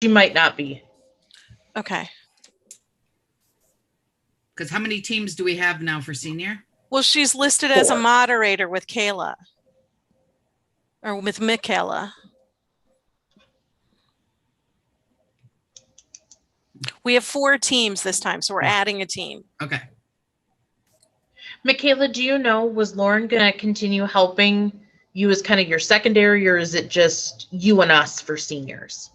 She might not be. Okay. Because how many teams do we have now for senior? Well, she's listed as a 4. moderator with Kayla. Or with Michaela. We have 4 teams this time, so we're adding a team. Okay. Michaela, do you know, was Lauren going to continue helping you as kind of your secondary, or is it just you and us for seniors?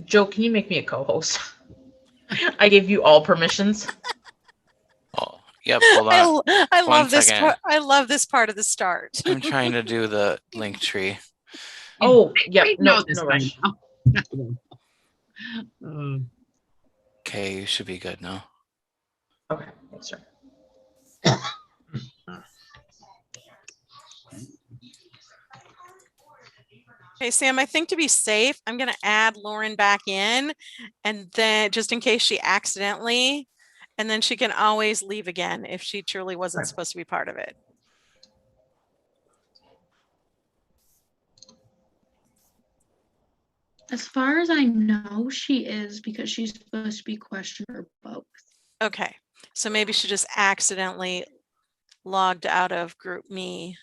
Joe, can you make me a co-host? I gave you all permissions. Oh, yep. Hold on. I love this second. part. I love this part of the start. I'm trying to do the link tree. Oh, yep. No rush. Okay, you should be good now. Okay, thanks, sir. Okay, Sam, I think to be safe, I'm going to add Lauren back in, and then just in case she accidentally, and then she can always leave again if she truly wasn't supposed to be part of it. As far as I know, she is, because she's supposed to be questioned for both. Okay, so maybe she just accidentally logged out of group me.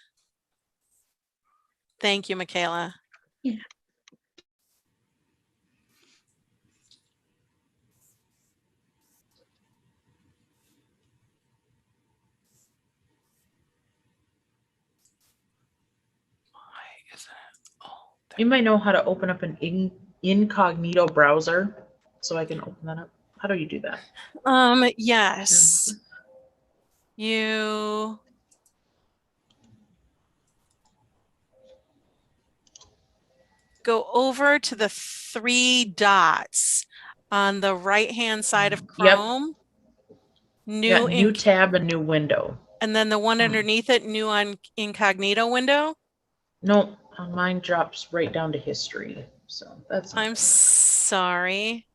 Thank you, Michaela. Yeah. Why isn't it? Oh, You might know how to open up an incognito browser, so I can open that up. How do you do that? Yes. You go over to the 3 dots on the right-hand side of Chrome. Yep. New tab, a new window. And then the one underneath it, new on incognito window. Nope, mine drops right down to history. So that's. I'm sorry.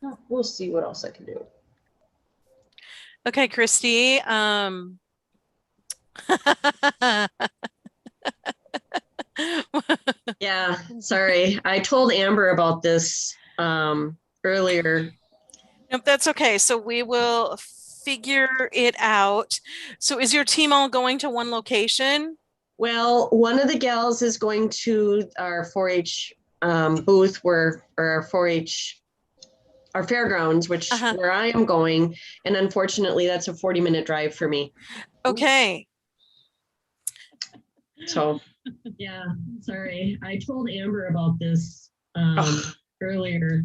Oh, we'll see what else I can do. Okay, Christy. Yeah, sorry. I told Amber about this earlier. Nope, that's okay. So we will figure it out. So is your team all going to one location? Well, one of the gals is going to our 4-H booth or our 4-H, our fairgrounds, which where I am going. And unfortunately, that's a 40-minute drive for me. Okay. So, yeah, sorry. I told Amber about this earlier.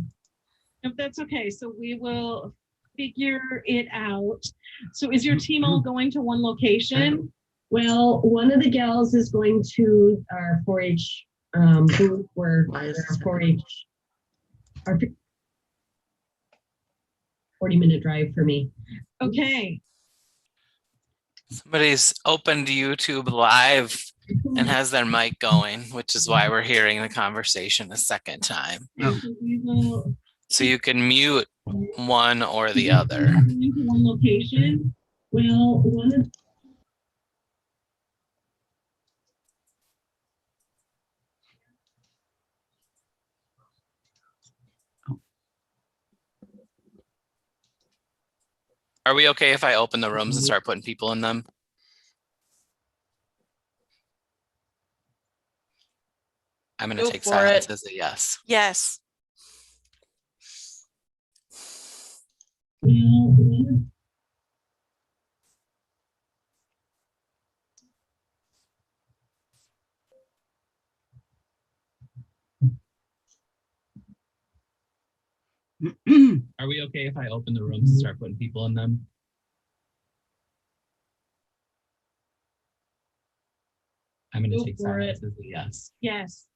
Nope, that's okay. So we will figure it out. So is your team all going to one location? Well, one of the gals is going to our 4-H booth where our 4-H, our 40-minute drive for me. Okay. Somebody's opened YouTube live and has their mic going, which is why we're hearing the conversation a second time. Oh. So you can mute one or the other. One location. Well, one of Are we okay if I open the rooms and start putting people in them? I'm going to take silence as a yes. Yes. Are we okay if I open the rooms and start putting people in them? I'm going to take silence as a yes. Yes.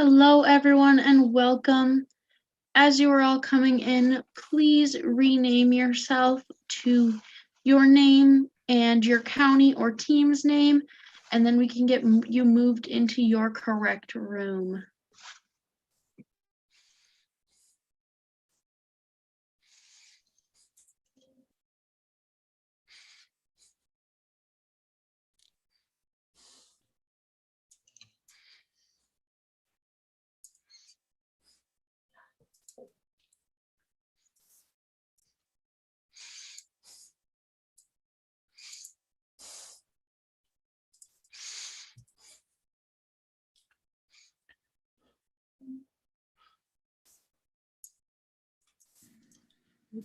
Hello, everyone, and welcome. As you are all coming in, please rename yourself to your name and your county or team's name, and then we can get you moved into your correct room.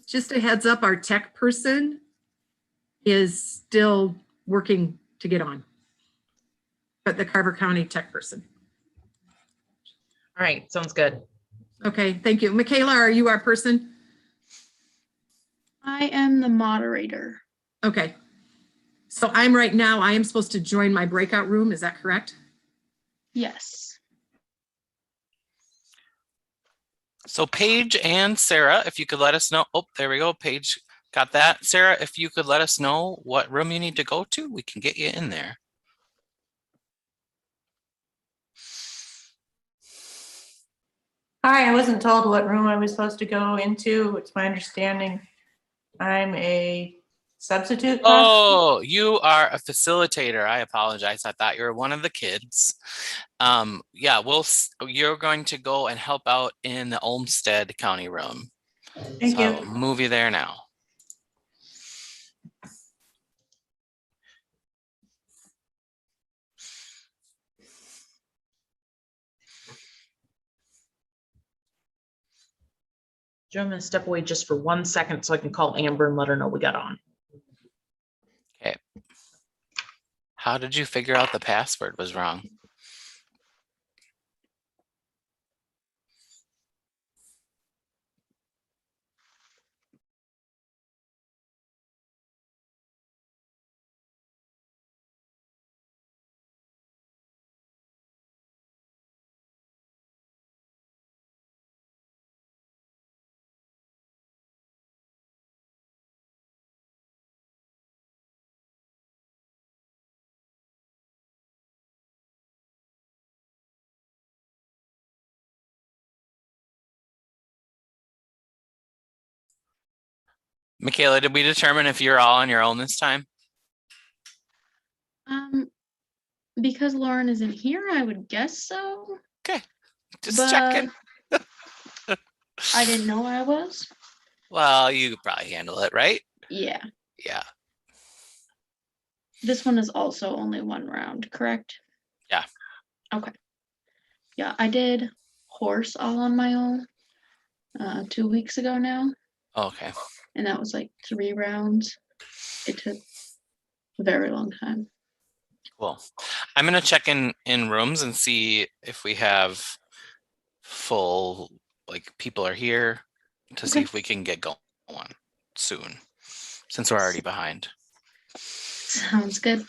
Just a heads up, our tech person is still working to get on. But the Carver County tech person. All right, sounds good. Okay, thank you. Michaela, are you our person? I am the moderator. Okay. So I am supposed to join my breakout room, is that correct? Yes. So Paige and Sarah, if you could let us know. Oh, there we go. Paige got that. Sarah, if you could let us know what room you need to go to, we can get you in there. Hi, I wasn't told what room I was supposed to go into. It's my understanding I'm a substitute. Oh, you are a facilitator. I apologize. I thought you were one of the kids. Yeah, you're going to go and help out in the Olmsted County room. Thank So you. I'll move you there now. Joe, I'm gonna step away just for 1 second so I can call Amber and let her know we got on. Okay. How did you figure out the password was wrong? Michaela, did we determine if you're all on your own this time? Because Lauren isn't here, I would guess so. Okay, just But checking. I didn't know I was. Well, you could probably handle it, right? Yeah. Yeah. This one is also only one round, correct? Yeah. Okay. Yeah, I did horse all on my own 2 weeks ago now, Okay. and that was like 3 rounds. It took a very long time. Cool. I'm gonna check in rooms and see if we have full, like, people are here to see Okay. if we can get going soon, since we're already behind. Sounds good.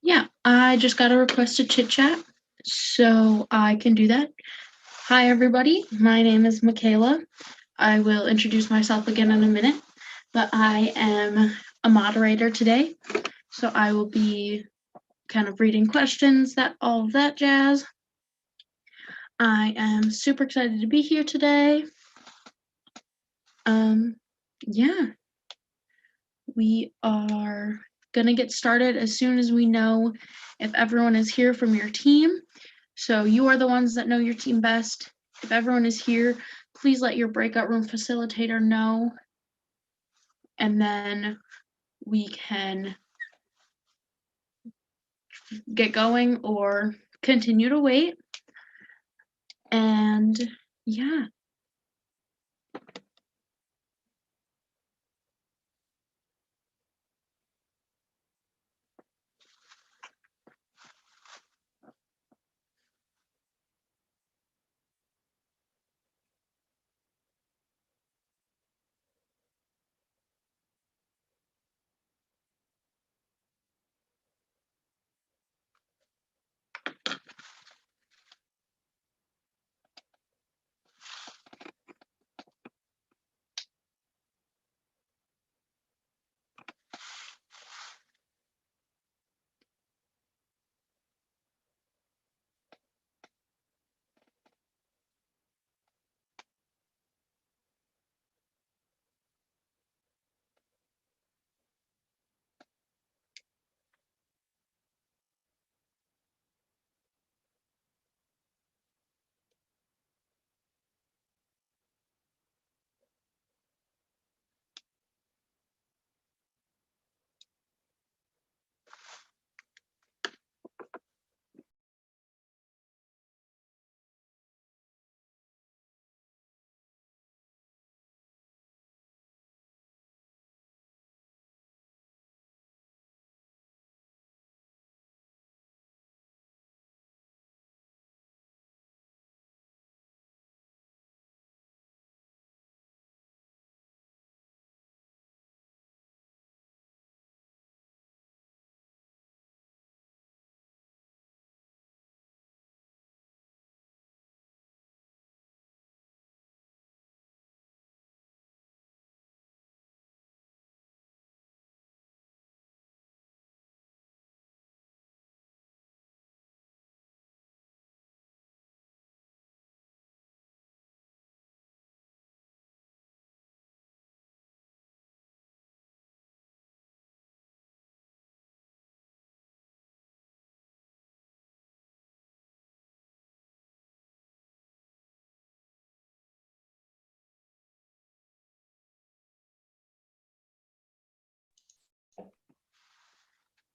Yeah, I just got a request to chit chat, so I can do that. Hi, everybody. My name is Michaela. I will introduce myself again in a minute, but I am a moderator today, so I will be kind of reading questions, all of that jazz. I am super excited to be here today. Yeah, we are gonna get started as soon as we know if everyone is here from your team. So you are the ones that know your team best. If everyone is here, please let your breakout room facilitator know, and then we can get going or continue to wait. And yeah.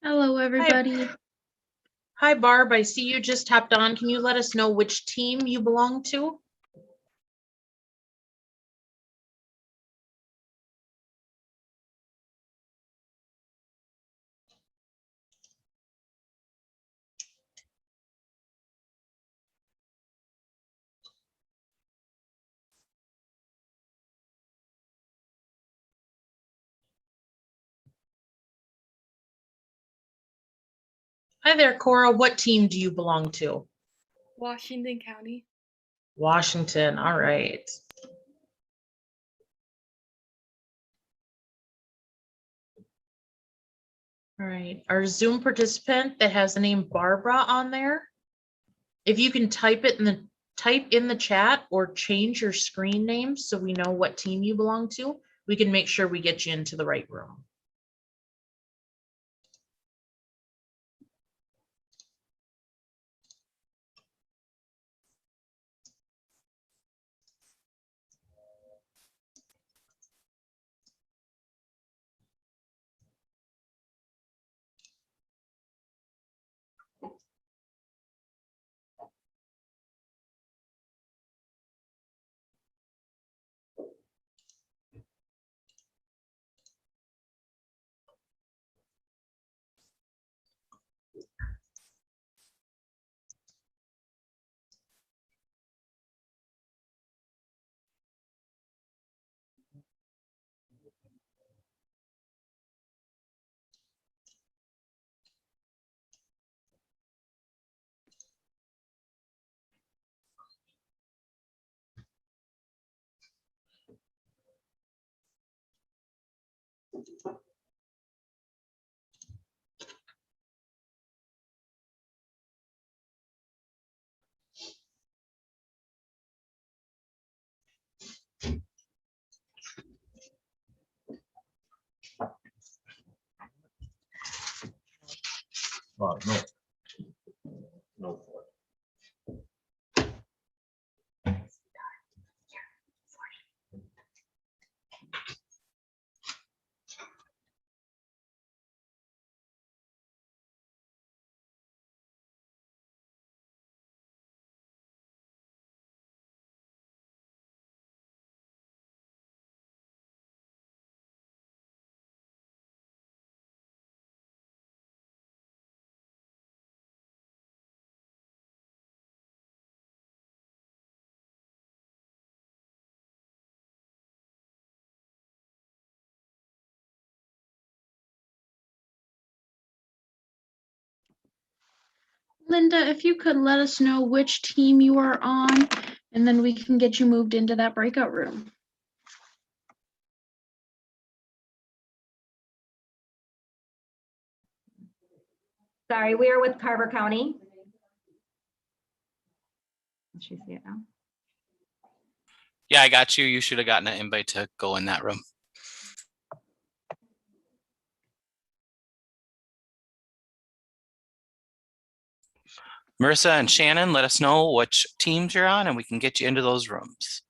Hello, everybody. Hi, Barb. I see you just tapped on. Can you let us know which team you belong to? Hi there, Cora. What team do you belong to? Washington County. Washington. All right. All right. Our Zoom participant that has the name Barbara on there, if you can type in the chat or change your screen name so we know what team you belong to, we can make sure we get you into the right room. No. No. Linda, if you could let us know which team you are on, and then we can get you moved into that breakout room. Sorry, we are with Carver County. Does she see it now? Yeah, I got you. You should have gotten an invite to go in that room. Marissa and Shannon, let us know which teams you're on and we can get you into those rooms.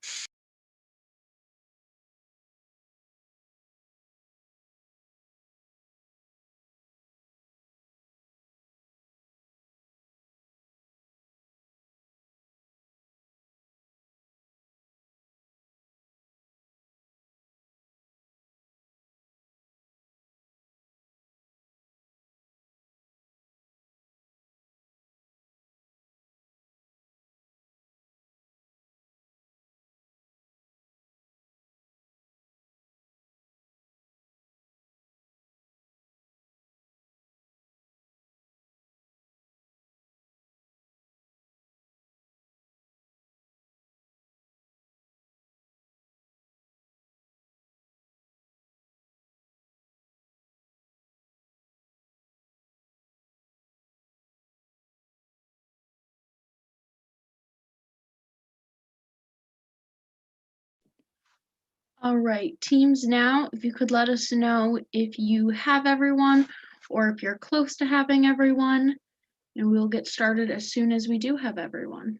All right, teams now, if you could let us know if you have everyone or if you're close to having everyone, and we'll get started as soon as we do have everyone.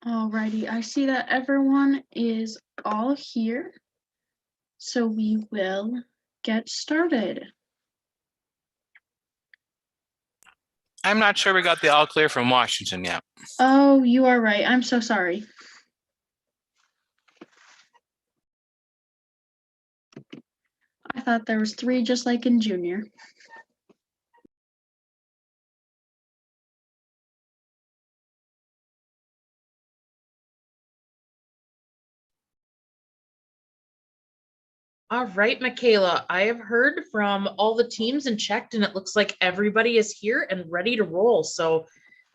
Alrighty, I see that everyone is all here. So we will get started. I'm not sure we got the all clear from Washington yet. Oh, you are right. I'm so sorry. I thought there was 3 just like in junior. All right, Michaela, I have heard from all the teams and checked, and it looks like everybody is here and ready to roll. So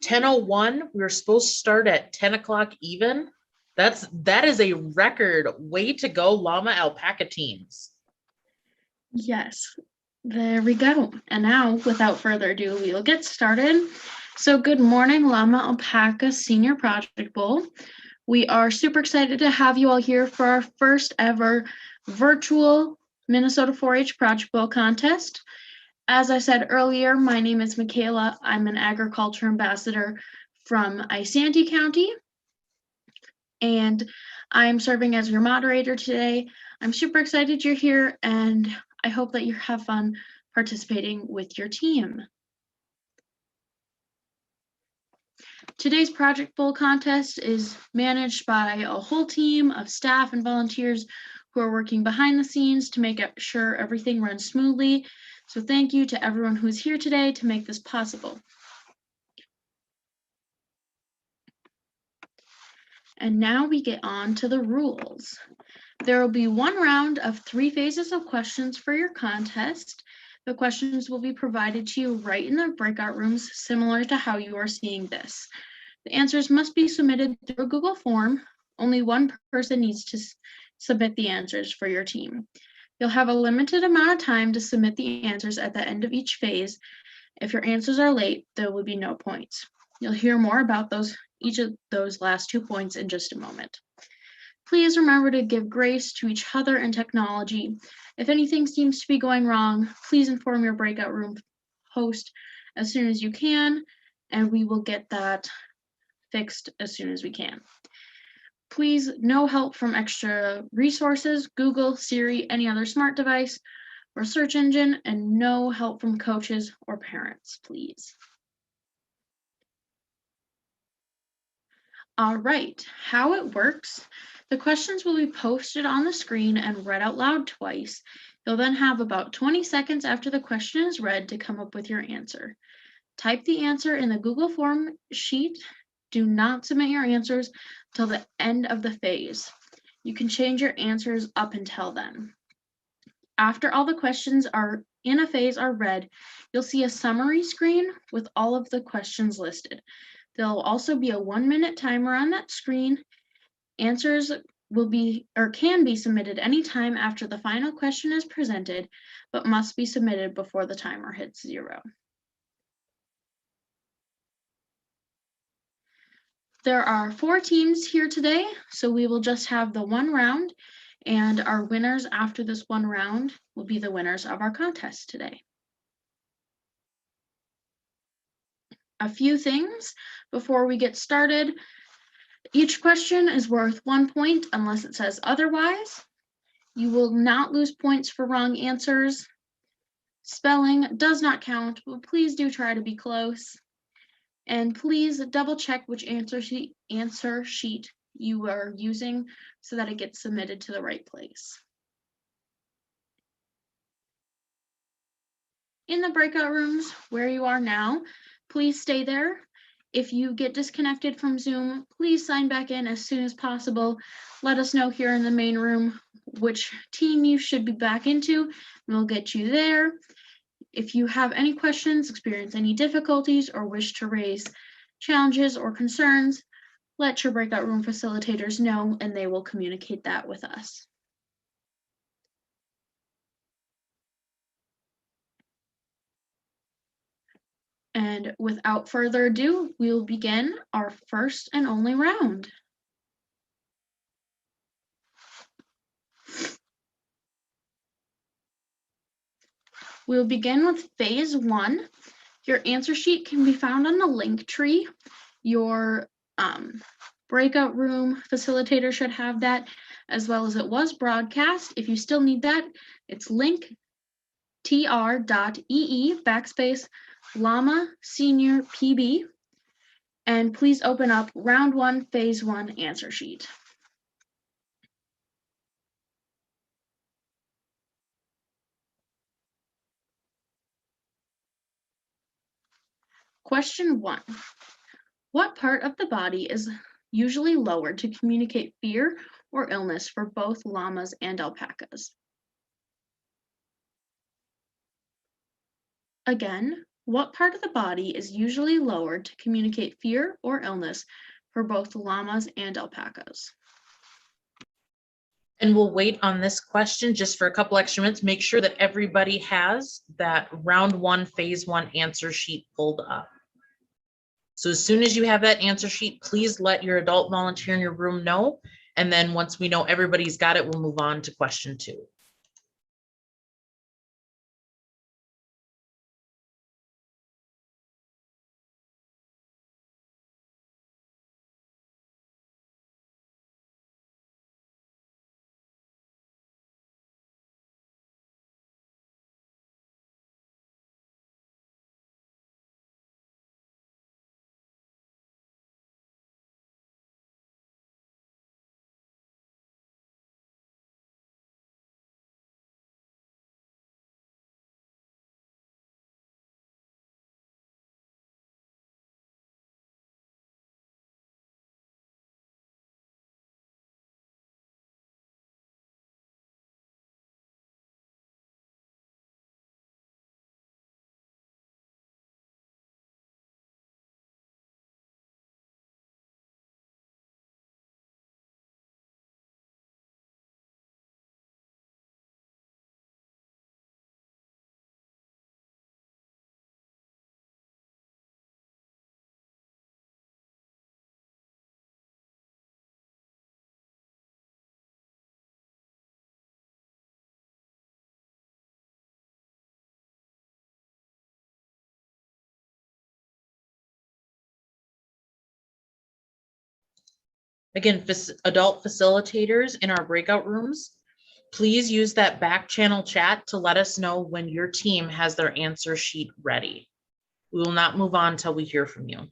10:01, we were supposed to start at 10 o'clock even. That is a record. Way to go, Llama Alpaca teams. Yes, there we go. And now, without further ado, we will get started. So good morning, Llama Alpaca Senior Project Bowl. We are super excited to have you all here for our first ever virtual Minnesota 4-H Project Bowl contest. As I said earlier, my name is Michaela. I'm an agriculture ambassador from Isanti County, and I'm serving as your moderator today. I'm super excited you're here, and I hope that you have fun participating with your team. Today's Project Bowl contest is managed by a whole team of staff and volunteers who are working behind the scenes to make sure everything runs smoothly. So thank you to everyone who's here today to make this possible. And now we get on to the rules. There will be 1 round of 3 phases of questions for your contest. The questions will be provided to you right in the breakout rooms, similar to how you are seeing this. The answers must be submitted through a Google form. Only 1 person needs to submit the answers for your team. You'll have a limited amount of time to submit the answers at the end of each phase. If your answers are late, there will be no points. You'll hear more about each of those last 2 points in just a moment. Please remember to give grace to each other and technology. If anything seems to be going wrong, please inform your breakout room host as soon as you can, and we will get that fixed as soon as we can. Please, no help from extra resources, Google, Siri, any other smart device or search engine, and no help from coaches or parents, please. All right, how it works. The questions will be posted on the screen and read out loud twice. You'll then have about 20 seconds after the question is read to come up with your answer. Type the answer in the Google form sheet. Do not submit your answers till the end of the phase. You can change your answers up until then. After all the questions are in a phase are read, you'll see a summary screen with all of the questions listed. There'll also be a 1-minute timer on that screen. Answers will be or can be submitted anytime after the final question is presented, but must be submitted before the timer hits 0. There are 4 teams here today, so we will just have the 1 round, and our winners after this 1 round will be the winners of our contest today. A few things before we get started. Each question is worth 1 point unless it says otherwise. You will not lose points for wrong answers. Spelling does not count, but please do try to be close. And please double check which answer sheet you are using so that it gets submitted to the right place. In the breakout rooms where you are now, please stay there. If you get disconnected from Zoom, please sign back in as soon as possible. Let us know here in the main room which team you should be back into, and we'll get you there. If you have any questions, experience any difficulties, or wish to raise challenges or concerns, let your breakout room facilitators know, and they will communicate that with us. And without further ado, we'll begin our first and only round. We'll begin with phase 1. Your answer sheet can be found on the link tree. Your breakout room facilitator should have that, as well as it was broadcast. If you still need that, it's linktr.ee / Llama Senior PB. And please open up round 1, phase 1 answer sheet. Question 1. What part of the body is usually lowered to communicate fear or illness for both llamas and alpacas? Again, what part of the body is usually lowered to communicate fear or illness for both llamas and alpacas? And we'll wait on this question just for a couple extra minutes. Make sure that everybody has that round 1, phase 1 answer sheet pulled up. So as soon as you have that answer sheet, please let your adult volunteer in your room know. And then once we know everybody's got it, we'll move on to question 2. Again, adult facilitators in our breakout rooms, please use that back channel chat to let us know when your team has their answer sheet ready. We will not move on until we hear from you.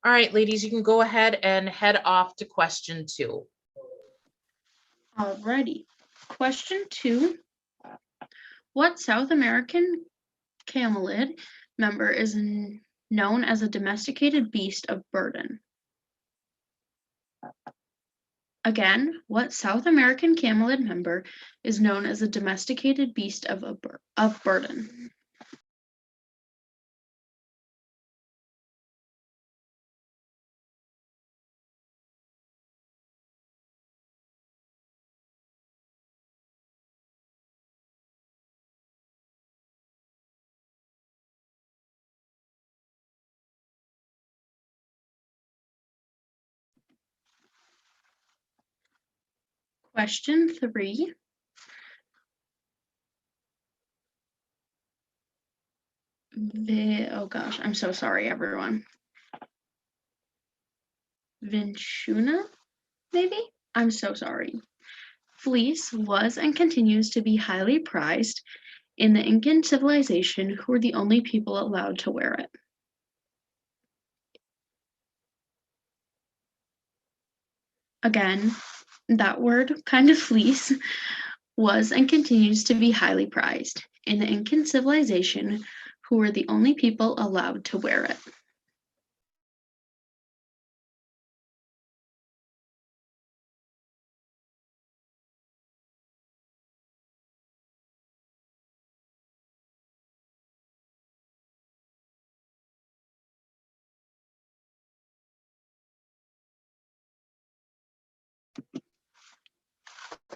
All right, ladies, you can go ahead and head off to question 2. Alrighty. Question 2. What South American camelid member is known as a domesticated beast of burden? Again, what South American camelid member is known as a domesticated beast of burden? Question 3. Oh gosh, I'm so sorry, everyone. Vinchuna, maybe? I'm so sorry. Fleece was and continues to be highly prized in the Incan civilization, who were the only people allowed to wear it. Again, that word, kind of fleece, was and continues to be highly prized in the Incan civilization, who were the only people allowed to wear it.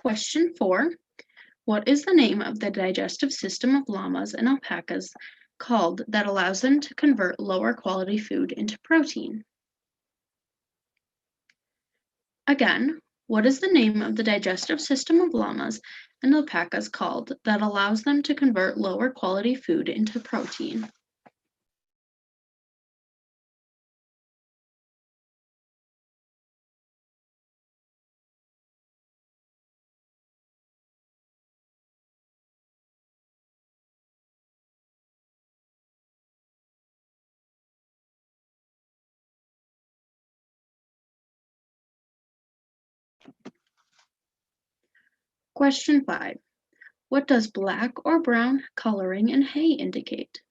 Question 4. What is the name of the digestive system of llamas and alpacas called that allows them to convert lower quality food into protein? Again, what is the name of the digestive system of llamas and alpacas called that allows them to convert lower quality food into protein? Question 5. What does black or brown coloring in hay indicate?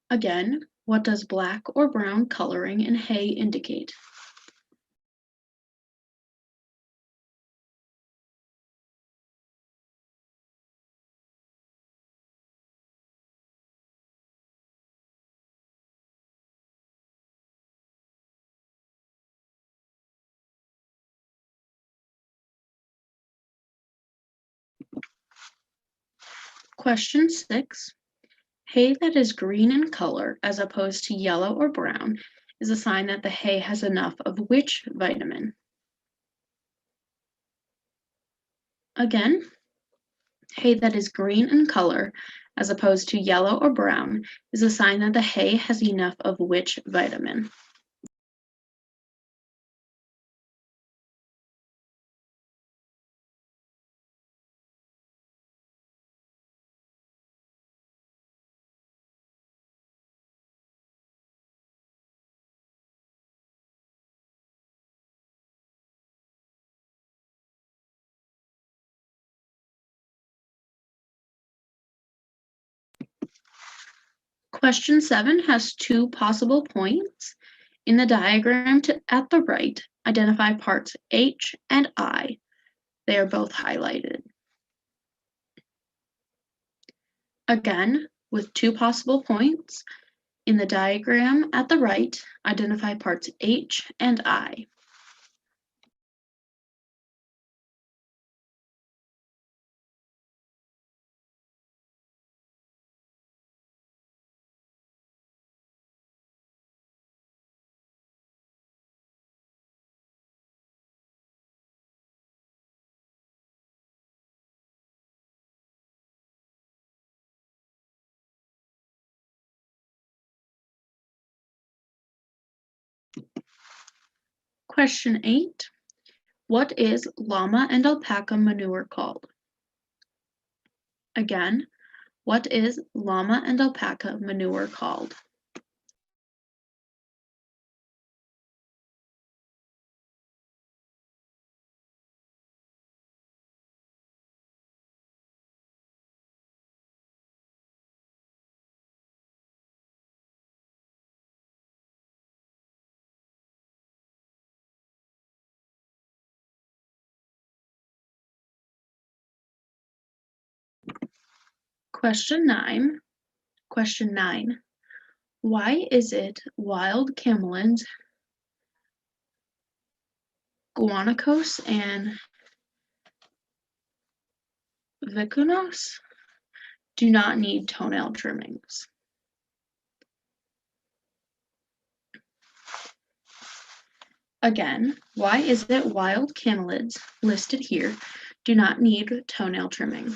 Again, what does black or brown coloring in hay indicate? Question 6. Hay that is green in color as opposed to yellow or brown is a sign that the hay has enough of which vitamin? Again, hay that is green in color as opposed to yellow or brown is a sign that the hay has enough of which vitamin? Question 7 has 2 possible points. In the diagram at the right, identify parts H and I. They are both highlighted. Again, with 2 possible points, in the diagram at the right, identify parts H and I. Question 8. What is llama and alpaca manure called? Again, what is llama and alpaca manure called? Question 9. Question 9. Why is it wild camelids, guanacos, and vicuñas do not need toenail trimmings? Again, why is it wild camelids listed here do not need toenail trimming?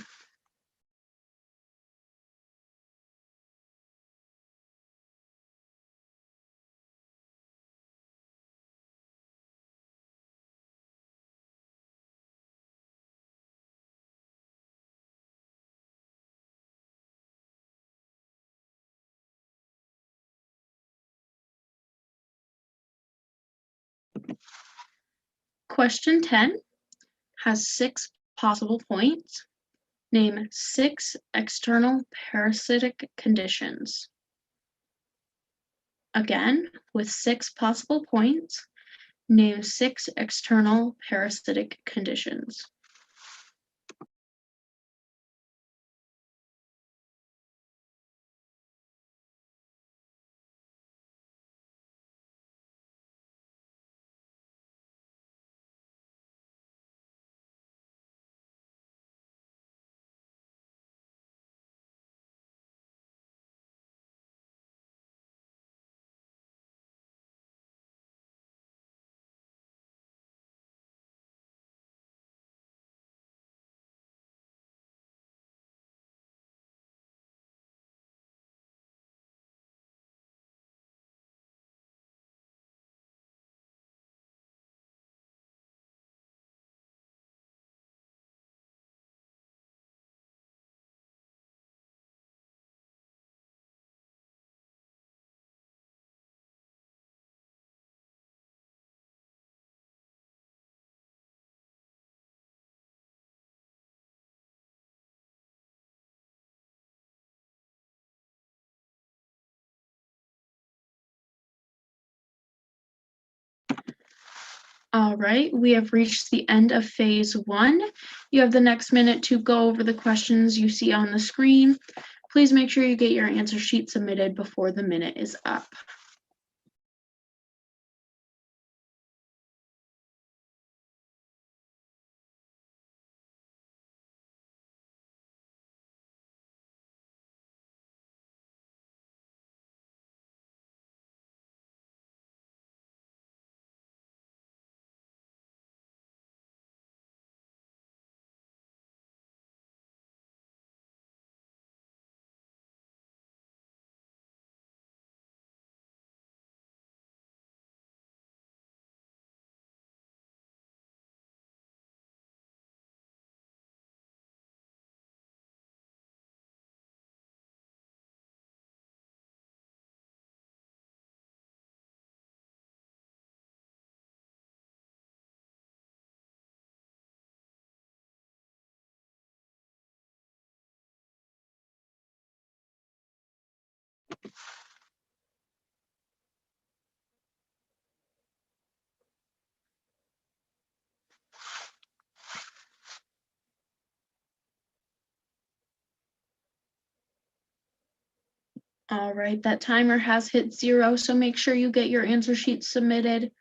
Question 10 has 6 possible points. Name 6 external parasitic conditions. Again, with 6 possible points, name 6 external parasitic conditions. All right, we have reached the end of phase 1. You have the next minute to go over the questions you see on the screen. Please make sure you get your answer sheet submitted before the minute is up. All right, that timer has hit 0, so make sure you get your answer sheet submitted.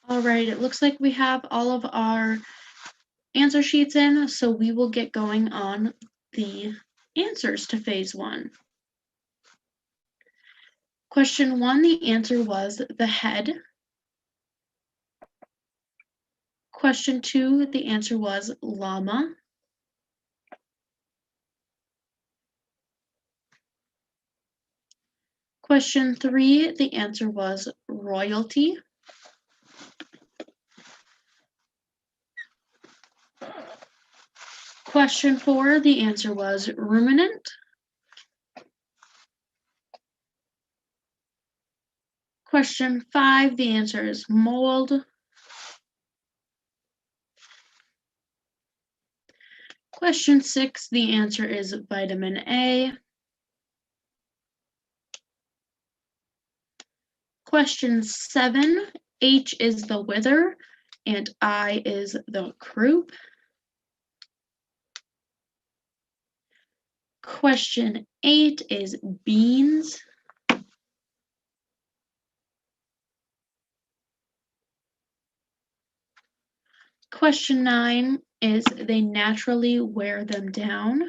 All right, it looks like we have all of our answer sheets in, so we will get going on the answers to phase 1. Question 1, the answer was the head. Question 2, the answer was llama. Question 3, the answer was royalty. Question 4, the answer was ruminant. Question 5, the answer is mold. Question 6, the answer is vitamin A. Question 7, H is the wither and I is the croup. Question 8 is beans. Question 9 is they naturally wear them down.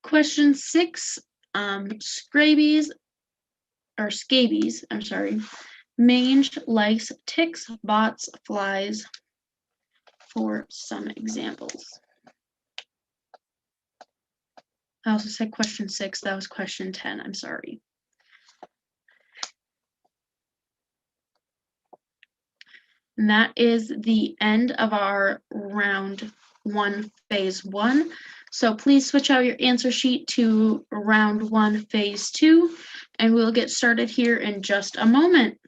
Question 6, scabies, I'm sorry. Mange, lice, ticks, bots, flies, for some examples. I also said question 6, that was question 10, I'm sorry. And that is the end of our round 1, phase 1. So please switch out your answer sheet to round 1, phase 2, and we'll get started here in just a moment.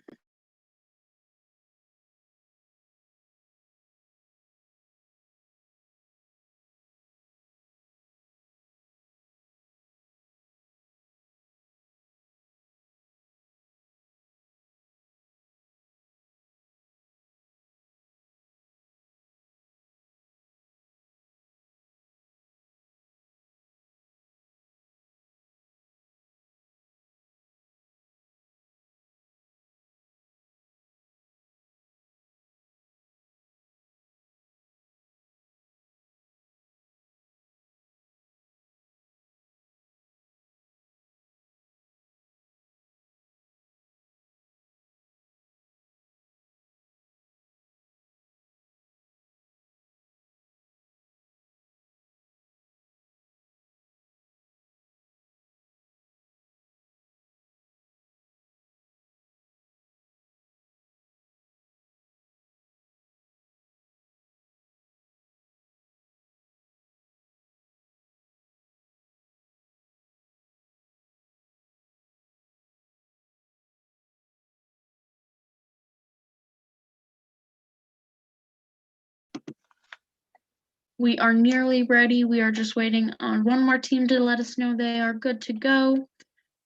We are nearly ready. We are just waiting on one more team to let us know they are good to go,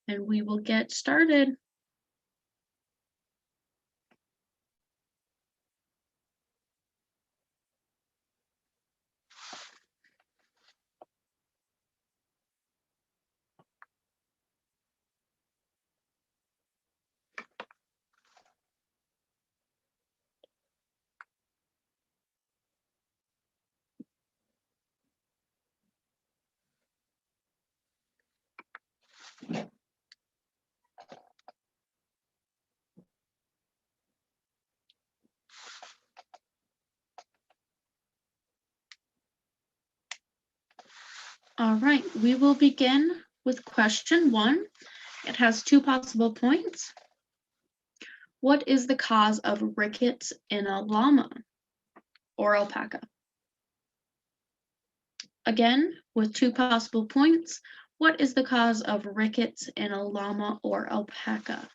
and we will get started. All right, we will begin with question 1. It has 2 possible points. What is the cause of rickets in a llama or alpaca? Again, with 2 possible points, what is the cause of rickets in a llama or alpaca?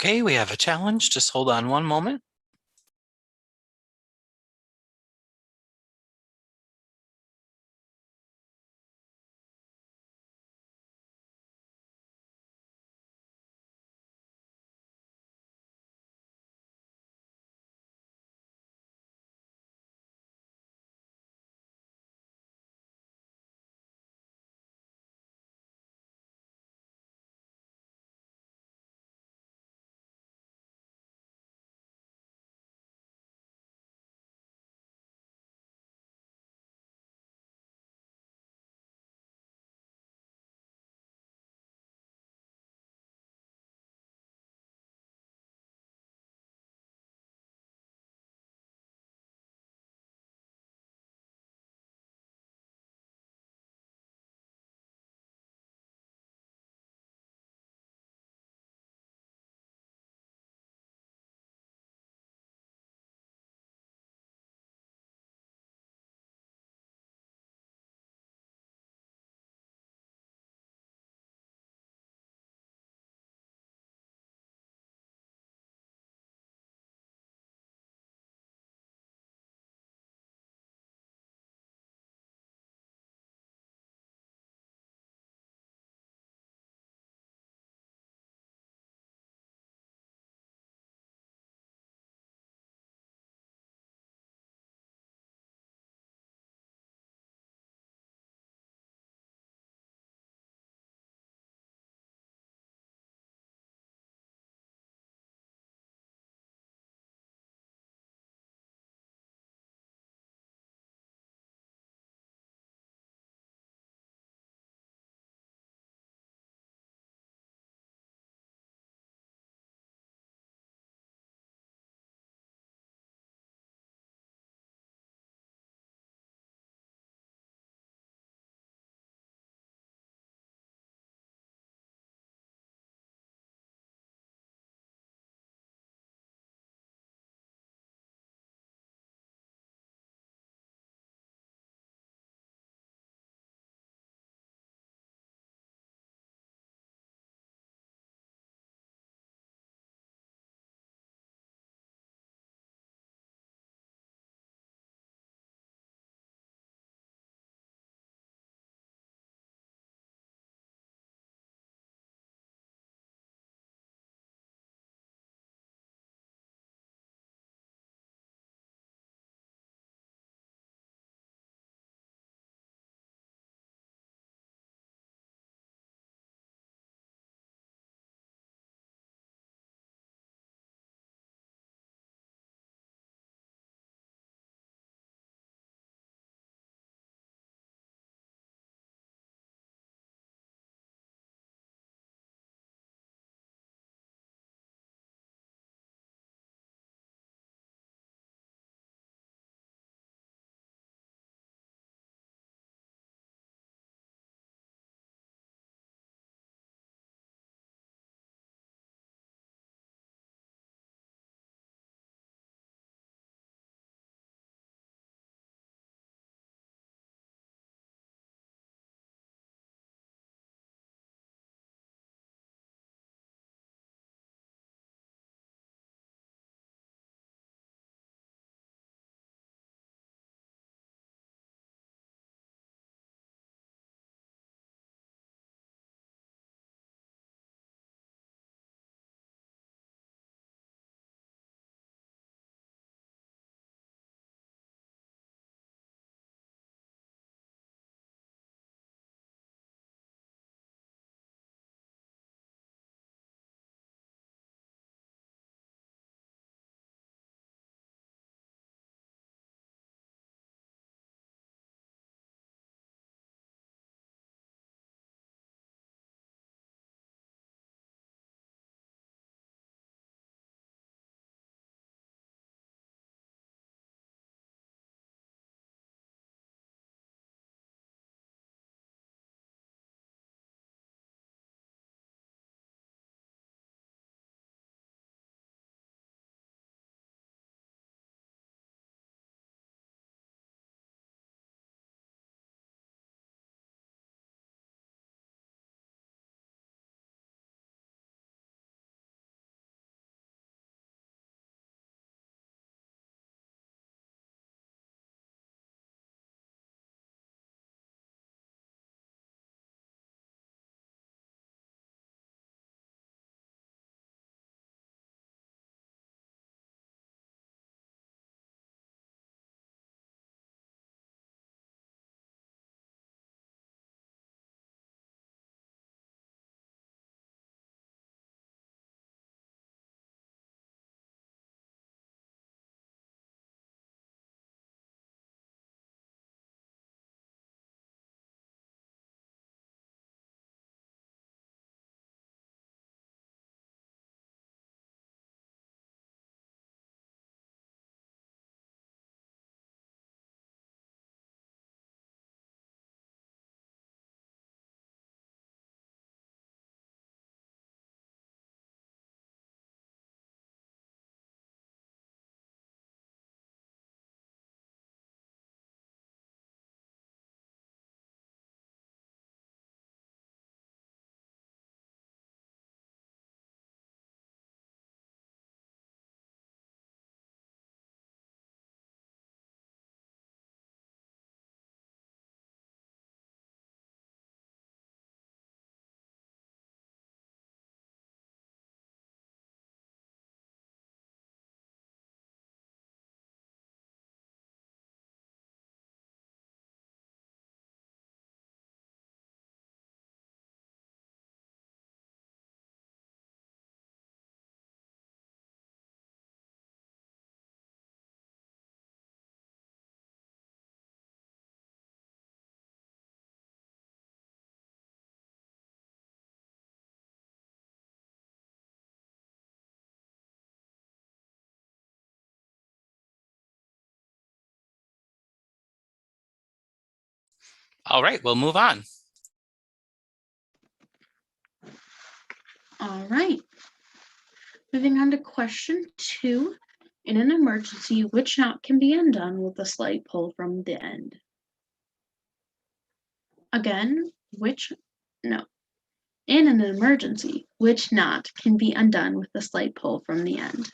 Okay, we have a challenge. Just hold on one moment. All right, we'll move on. All right. Moving on to question 2. In an emergency, which knot can be undone with a slight pull from the end? Again, in an emergency, which knot can be undone with a slight pull from the end?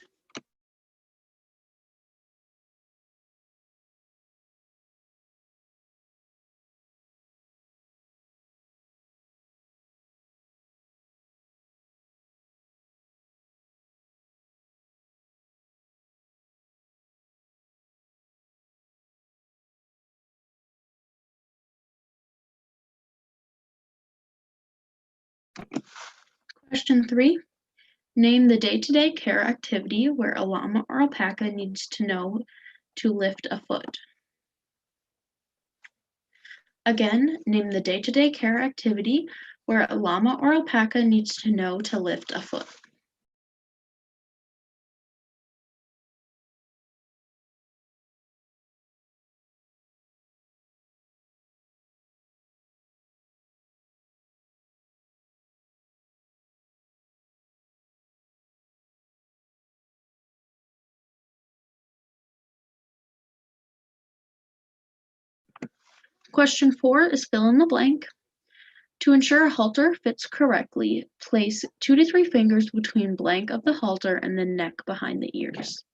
Question 3. Name the day-to-day care activity where a llama or alpaca needs to know to lift a foot. Again, name the day-to-day care activity where a llama or alpaca needs to know to lift a foot. Question 4 is fill in the blank. To ensure a halter fits correctly, place 2 to 3 fingers between blank of the halter and the neck behind the ears.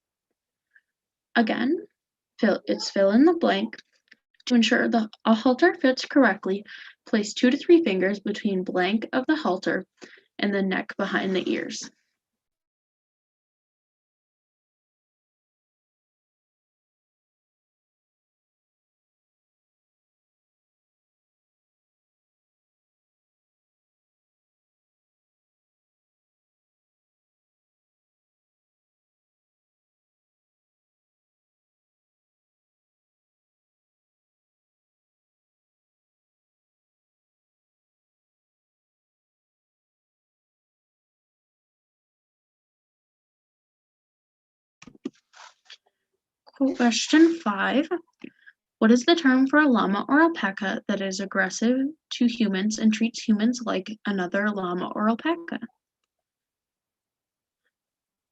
Again, fill in the blank. To ensure a halter fits correctly, place 2 to 3 fingers between blank of the halter and the neck behind the ears. Question 5. What is the term for a llama or alpaca that is aggressive to humans and treats humans like another llama or alpaca?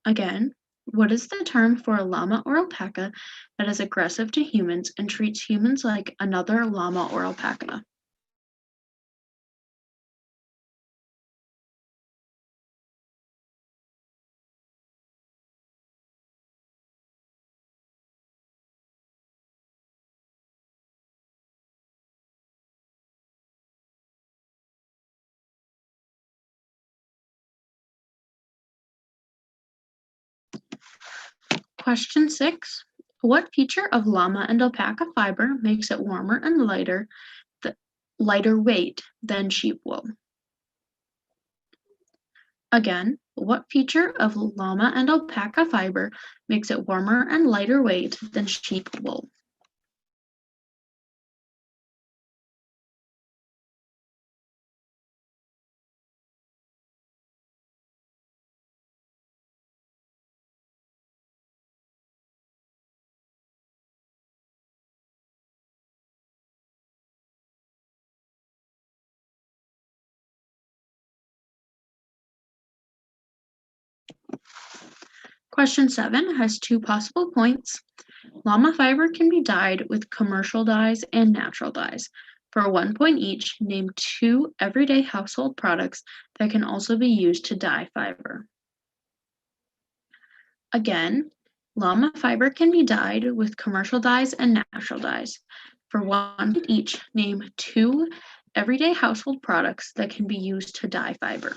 Again, what is the term for a llama or alpaca that is aggressive to humans and treats humans like another llama or alpaca? Question 6. What feature of llama and alpaca fiber makes it warmer and lighter weight than sheep wool? Again, what feature of llama and alpaca fiber makes it warmer and lighter weight than sheep wool? Question 7 has 2 possible points. Llama fiber can be dyed with commercial dyes and natural dyes. For 1 point each, name 2 everyday household products that can also be used to dye fiber. Again, llama fiber can be dyed with commercial dyes and natural dyes. For 1 point each, name 2 everyday household products that can be used to dye fiber.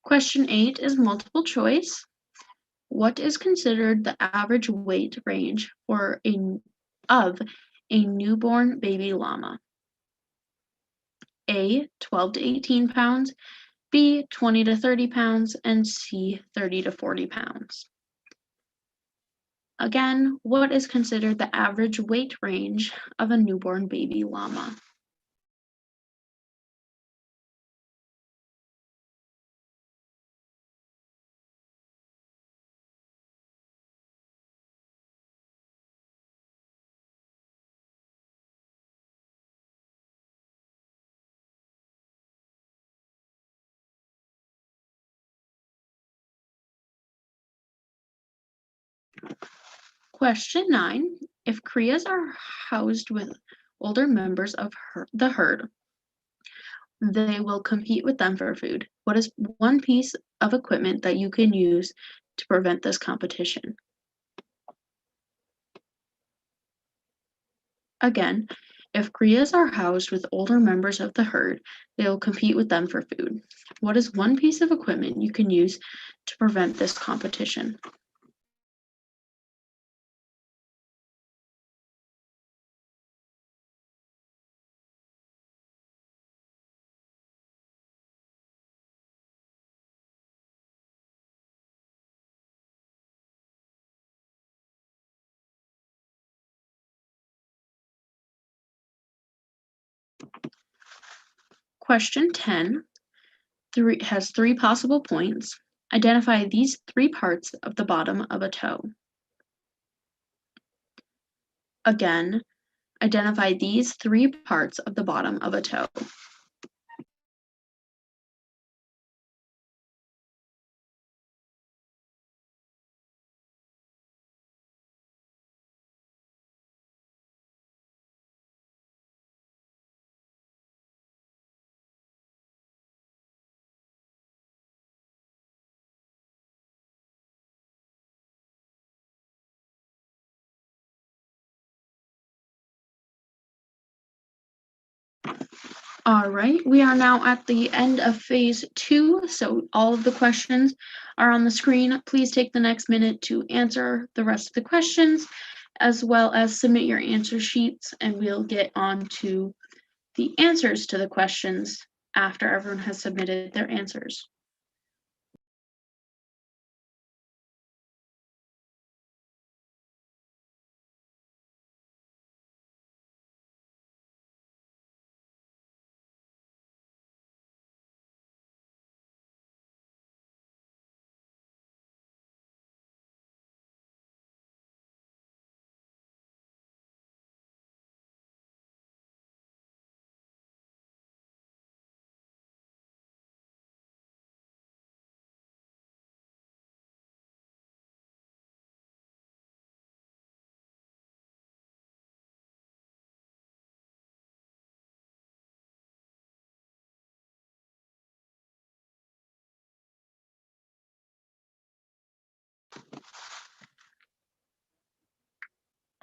Question 8 is multiple choice. What is considered the average weight range of a newborn baby llama? A, 12 to 18 pounds, B, 20 to 30 pounds, and C, 30 to 40 pounds. Again, what is considered the average weight range of a newborn baby llama? Question 9. If crias are housed with older members of the herd, they will compete with them for food. What is one piece of equipment that you can use to prevent this competition? Again, if crias are housed with older members of the herd, they will compete with them for food. What is one piece of equipment you can use to prevent this competition? Question 10 has 3 possible points. Identify these 3 parts of the bottom of a toe. Again, identify these 3 parts of the bottom of a toe. All right, we are now at the end of phase 2, so all of the questions are on the screen. Please take the next minute to answer the rest of the questions, as well as submit your answer sheets, and we'll get on to the answers to the questions after everyone has submitted their answers.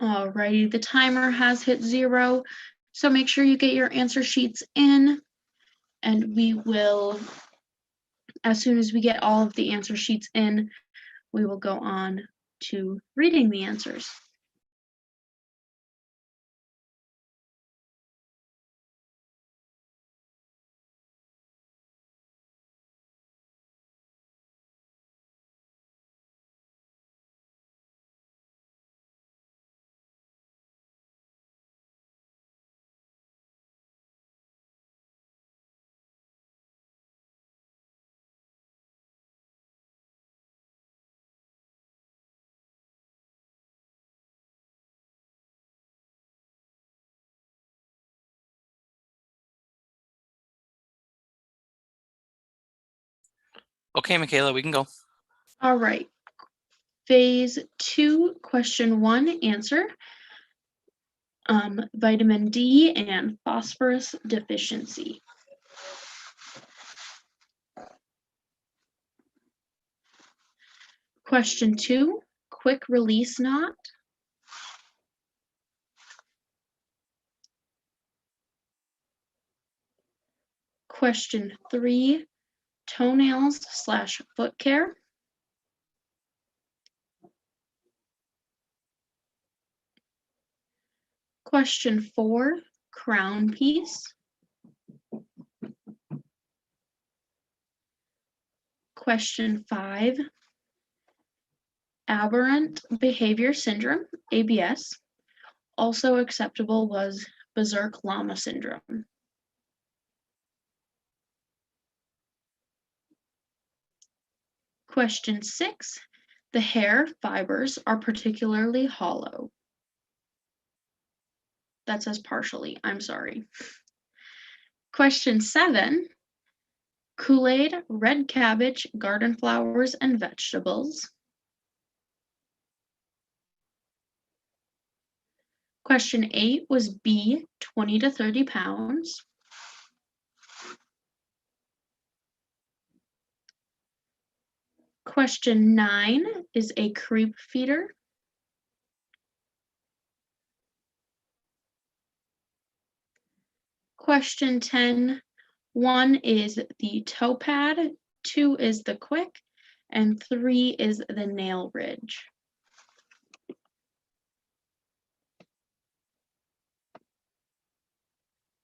Alrighty, the timer has hit 0, so make sure you get your answer sheets in, and we will, as soon as we get all of the answer sheets in, we will go on to reading the answers. Okay, Michaela, we can go. All right. Phase 2, question 1, answer. Vitamin D and phosphorus deficiency. Question 2, quick release knot. Question 3, toenails/foot care. Question 4, crown piece. Question 5. Aberrant behavior syndrome, ABS. Also acceptable was berserk llama syndrome. Question 6. The hair fibers are particularly hollow. That says partially, I'm sorry. Question 7. Kool-Aid, red cabbage, garden flowers, and vegetables. Question 8 was B, 20 to 30 pounds. Question 9 is a creep feeder. Question 10, 1 is the toe pad, 2 is the quick, and 3 is the nail ridge.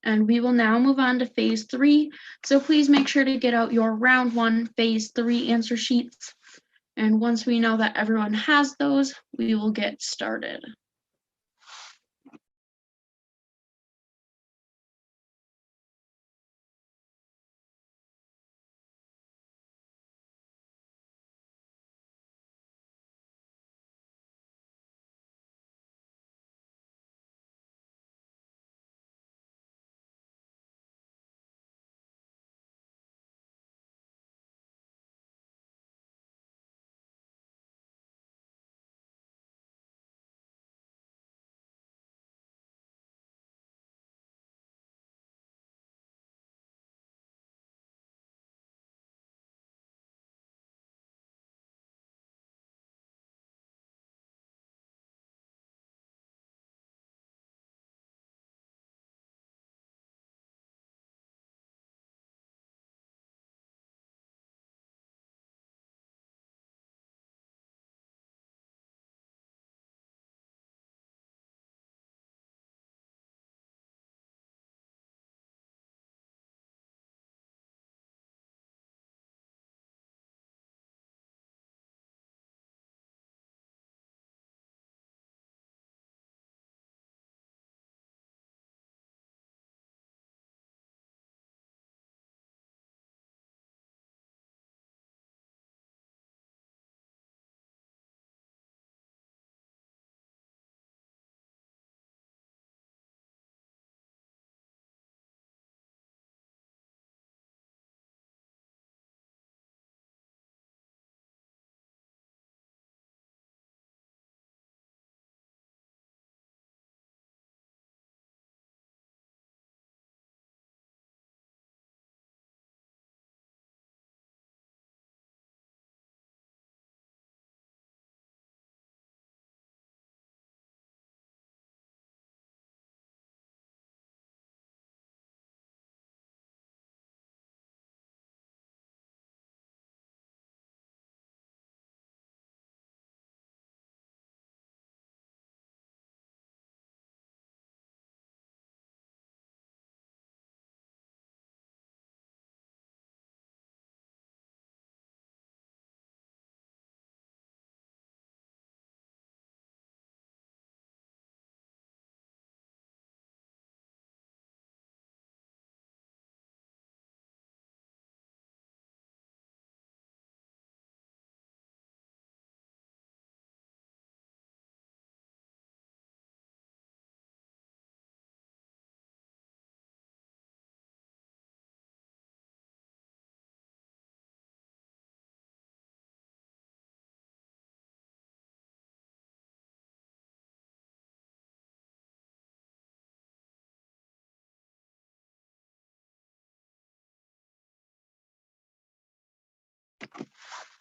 And we will now move on to phase 3. So please make sure to get out your round 1, phase 3 answer sheets. And once we know that everyone has those, we will get started.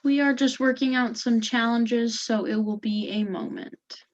We are just working out some challenges, so it will be a moment.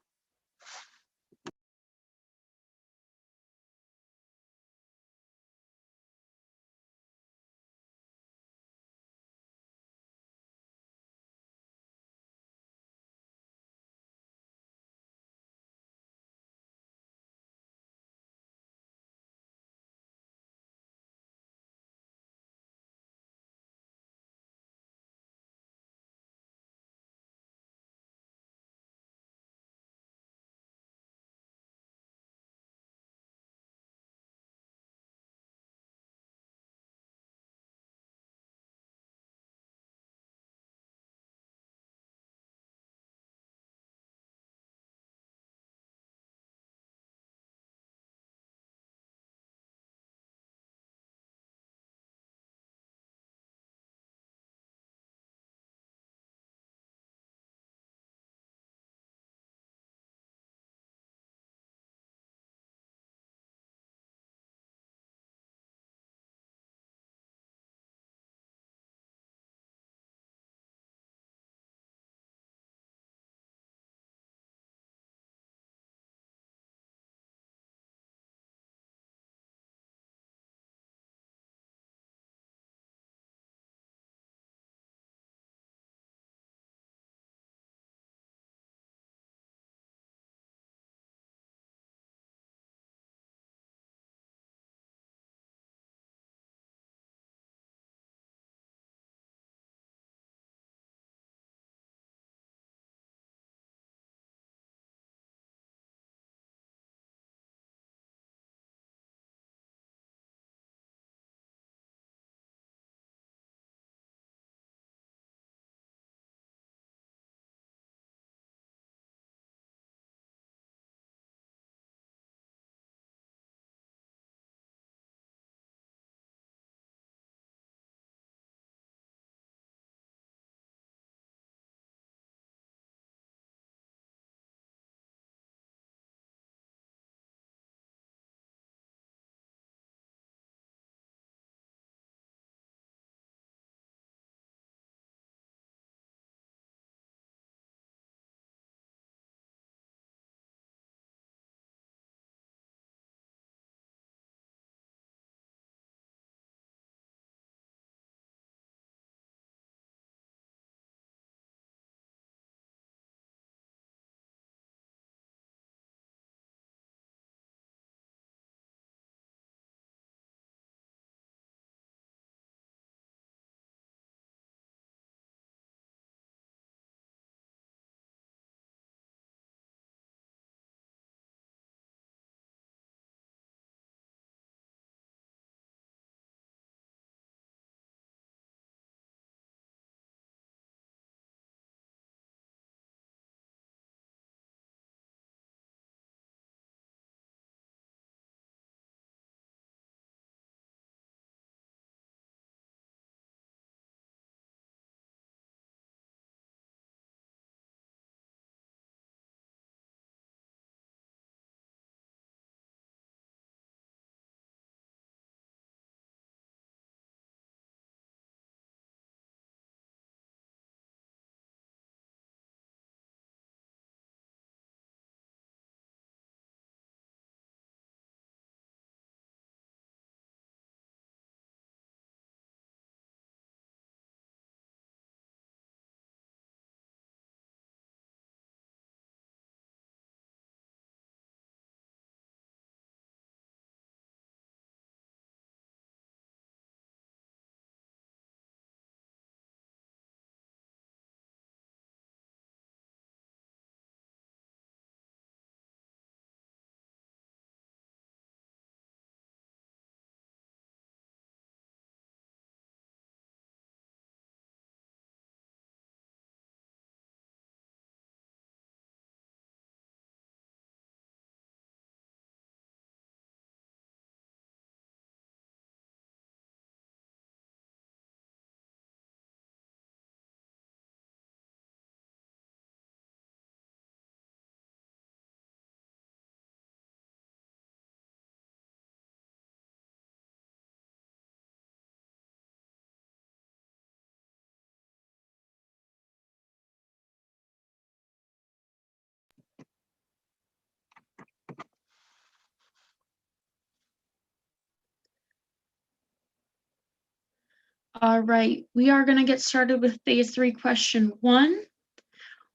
All right, we are going to get started with phase 3, question 1.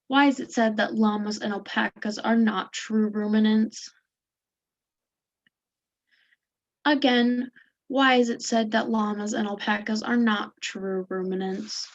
Why is it said that llamas and alpacas are not true ruminants? Again, why is it said that llamas and alpacas are not true ruminants?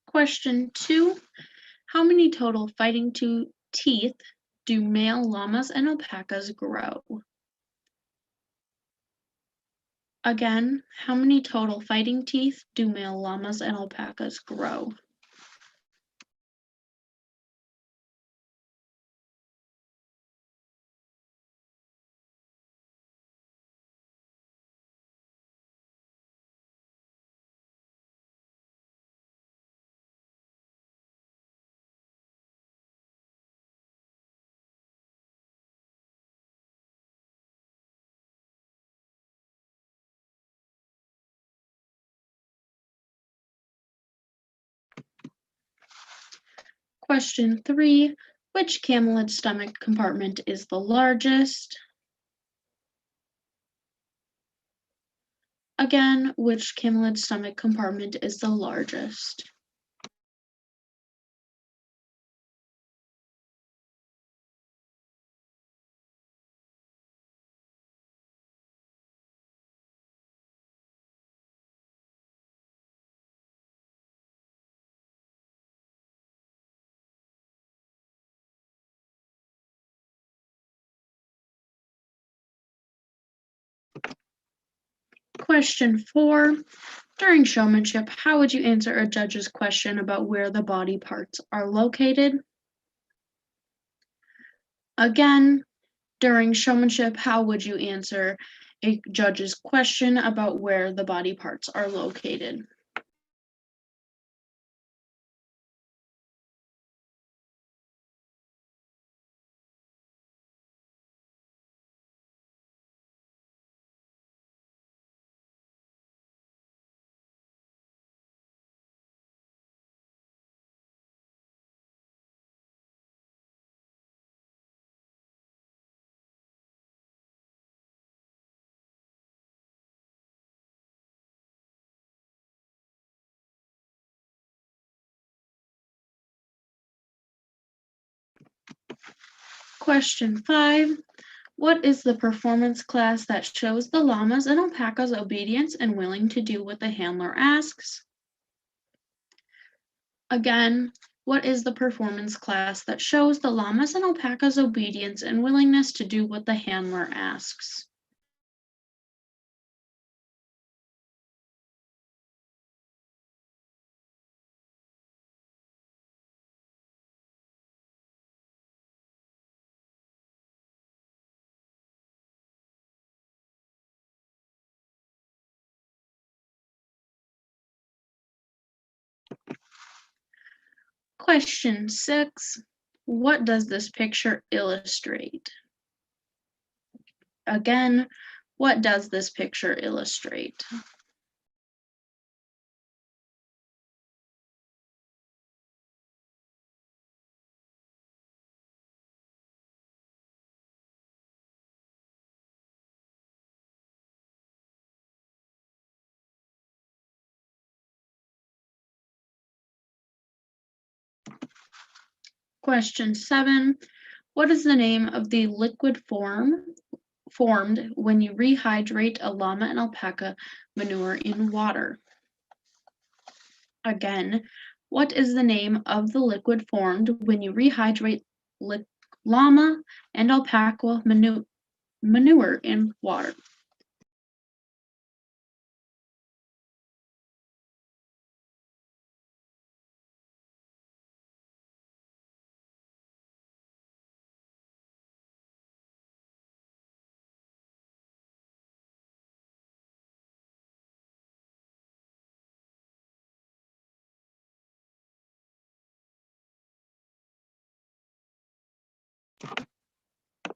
Question 2. How many total fighting teeth do male llamas and alpacas grow? Again, how many total fighting teeth do male llamas and alpacas grow? Question 3. Which camelid stomach compartment is the largest? Again, which camelid stomach compartment is the largest? Question 4. During showmanship, how would you answer a judge's question about where the body parts are located? Again, during showmanship, how would you answer a judge's question about where the body parts are located? Question 5. What is the performance class that shows the llamas and alpacas obedience and willing to do what the handler asks? Again, what is the performance class that shows the llamas and alpacas obedience and willingness to do what the handler asks? Question 6. What does this picture illustrate? Again, what does this picture illustrate? Question 7. What is the name of the liquid formed when you rehydrate a llama and alpaca manure in water? Again, what is the name of the liquid formed when you rehydrate llama and alpaca manure in water?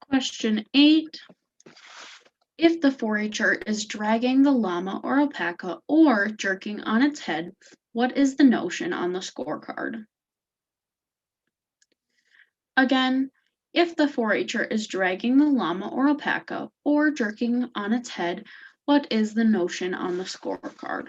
Question 8. If the 4-H'er is dragging the llama or alpaca or jerking on its head, what is the notion on the scorecard? Again, if the 4-H'er is dragging the llama or alpaca or jerking on its head, what is the notion on the scorecard?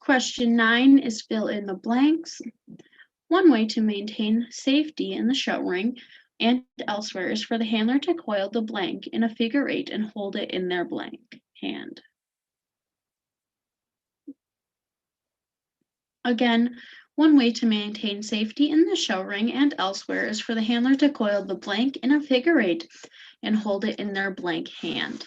Question 9 is fill in the blanks. One way to maintain safety in the show ring and elsewhere is for the handler to coil the blank in a figure 8 and hold it in their blank hand. Again, one way to maintain safety in the show ring and elsewhere is for the handler to coil the blank in a figure 8 and hold it in their blank hand.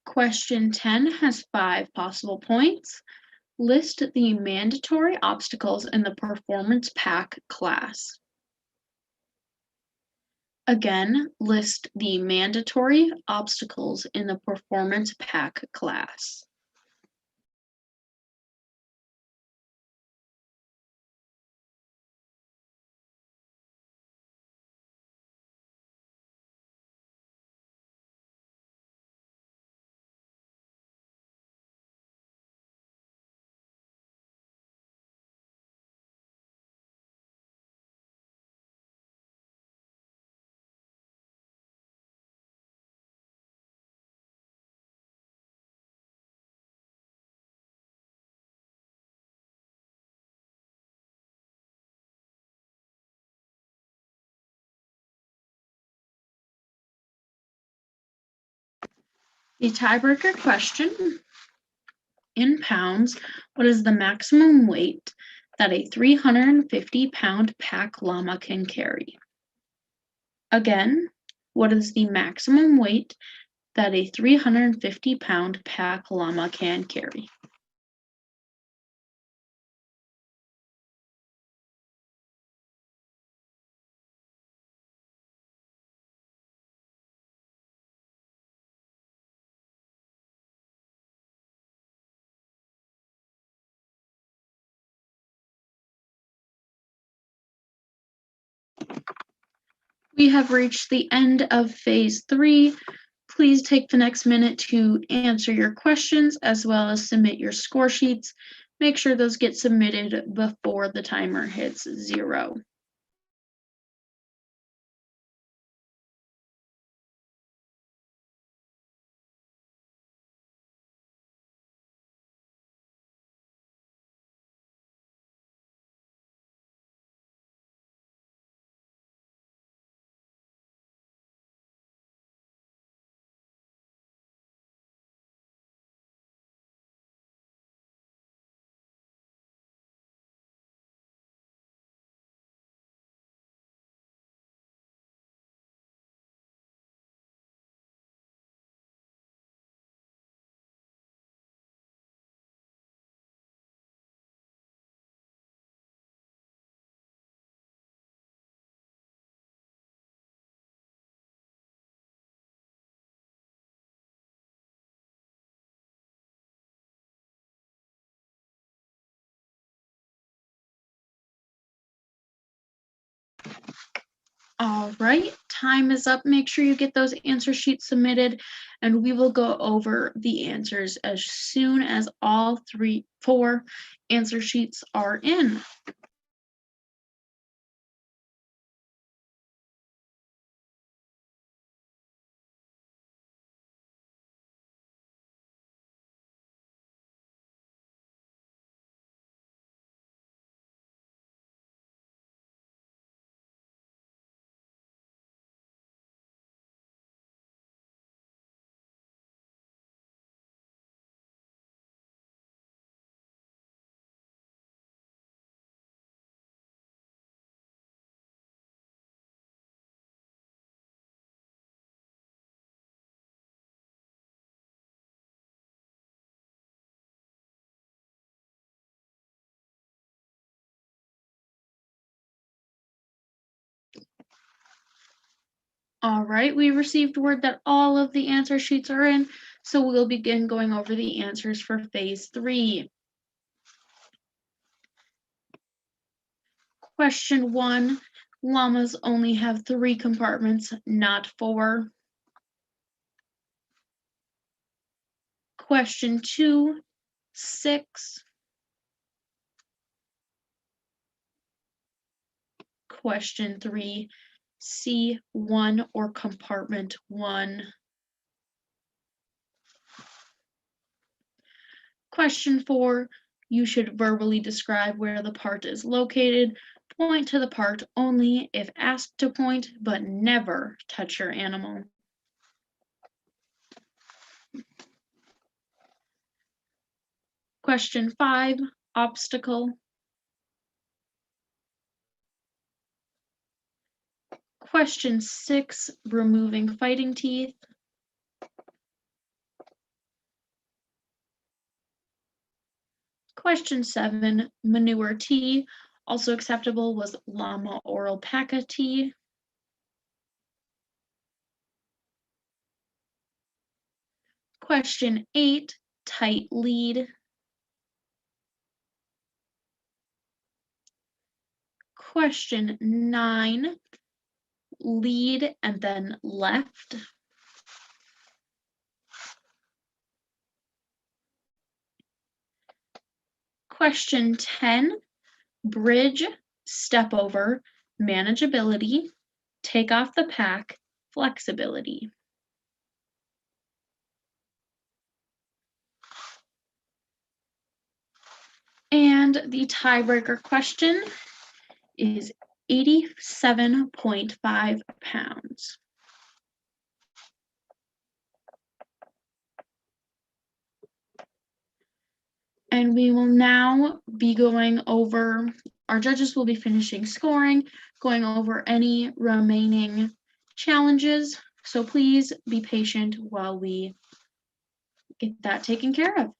Question 10 has 5 possible points. List the mandatory obstacles in the performance pack class. Again, list the mandatory obstacles in the performance pack class. The tiebreaker question: in pounds, what is the maximum weight that a 350-pound pack llama can carry? Again, what is the maximum weight that a 350-pound pack llama can carry? We have reached the end of phase 3. Please take the next minute to answer your questions as well as submit your score sheets. Make sure those get submitted before the timer hits 0. All right, time is up. Make sure you get those answer sheets submitted, and we will go over the answers as soon as all 4 answer sheets are in. All right, we received word that all of the answer sheets are in, so we'll begin going over the answers for phase 3. Question 1, llamas only have 3 compartments, not 4. Question 2, 6. Question 3, C1 or compartment 1. Question 4, you should verbally describe where the part is located. Point to the part only if asked to point, but never touch your animal. Question 5, obstacle. Question 6, removing fighting teeth. Question 7, manure tea. Also acceptable was llama or alpaca tea. Question 8, tight lead. Question 9, lead and then left. Question 10, bridge, step over, manageability, take off the pack, flexibility. And the tiebreaker question is 87.5 pounds. And we will now be going over, our judges will be finishing scoring, going over any remaining challenges. So please be patient while we get that taken care of.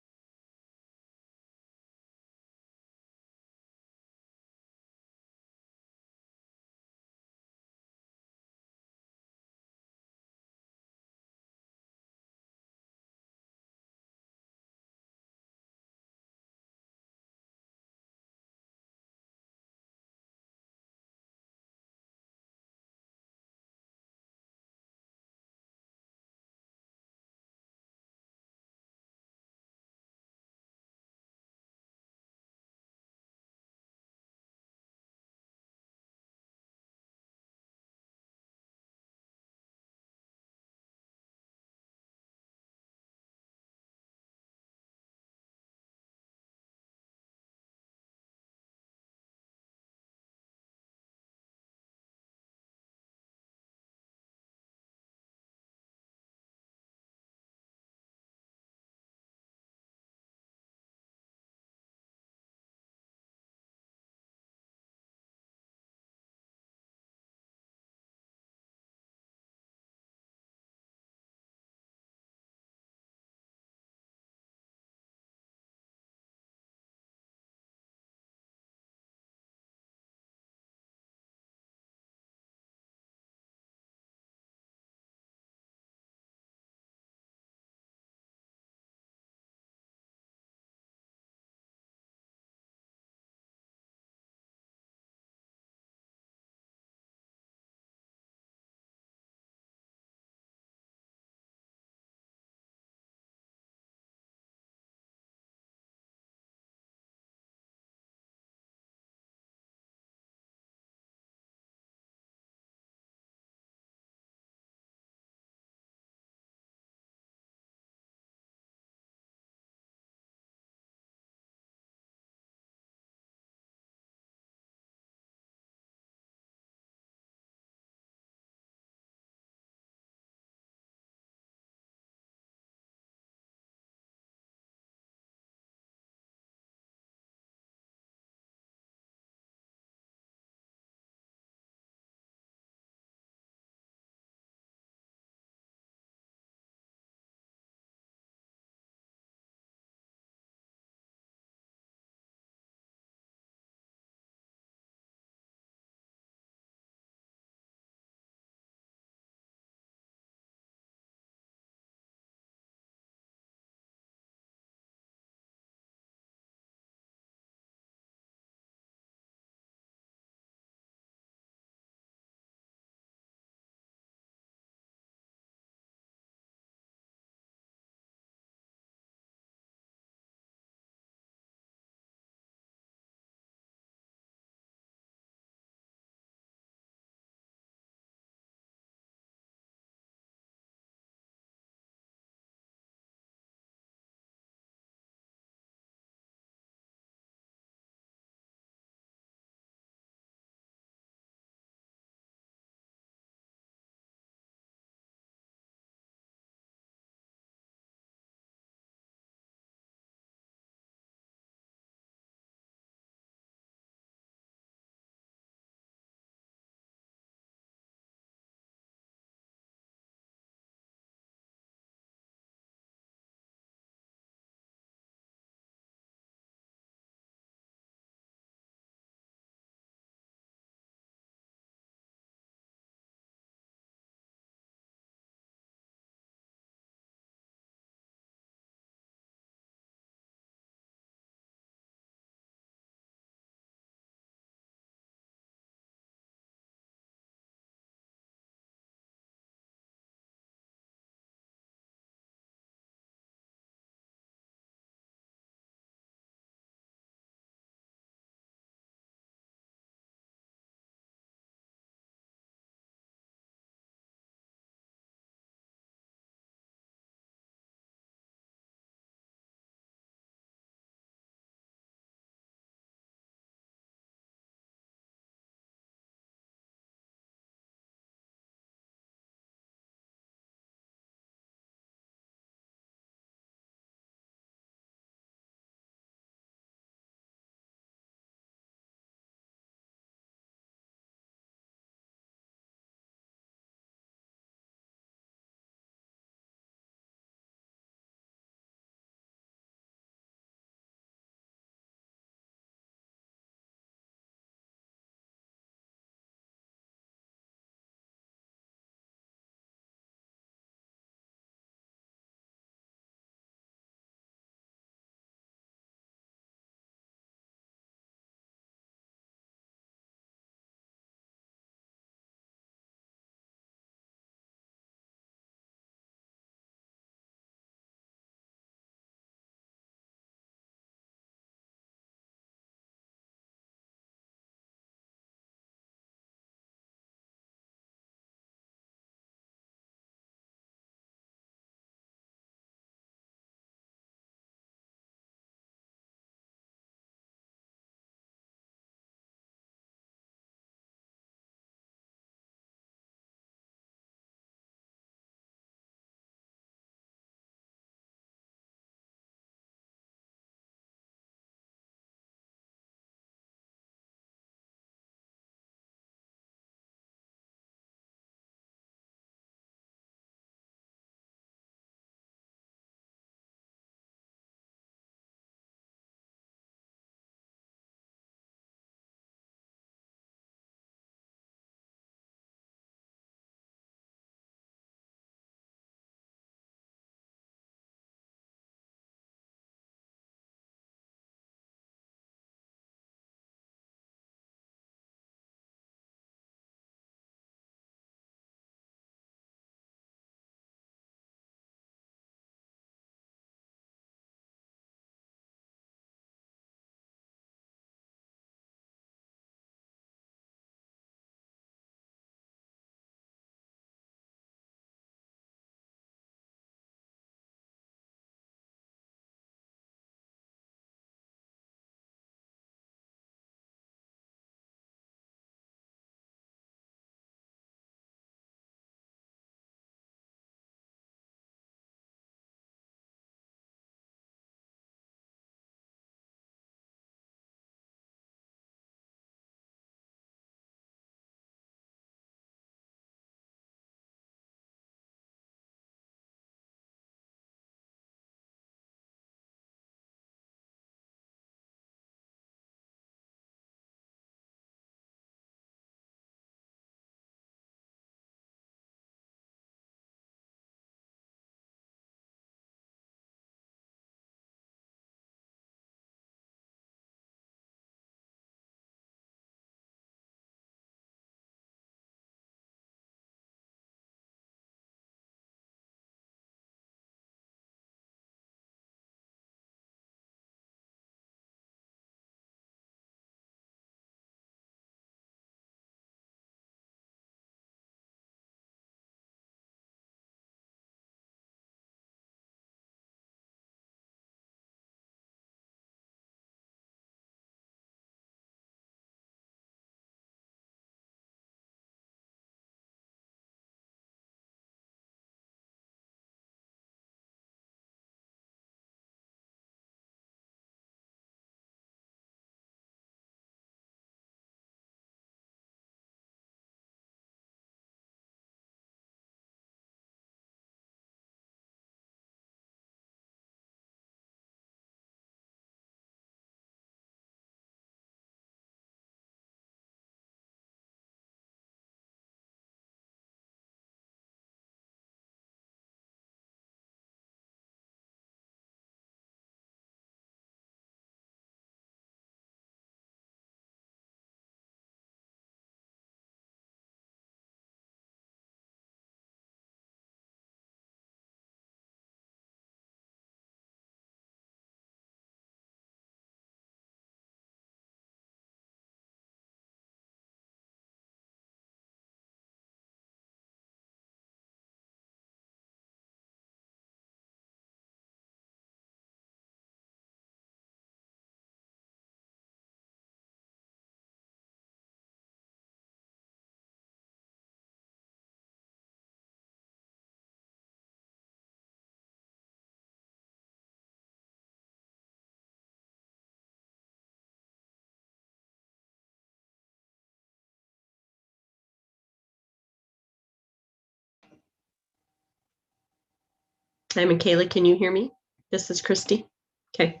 Hi, Michaela, can you hear me? This is Christy. Okay.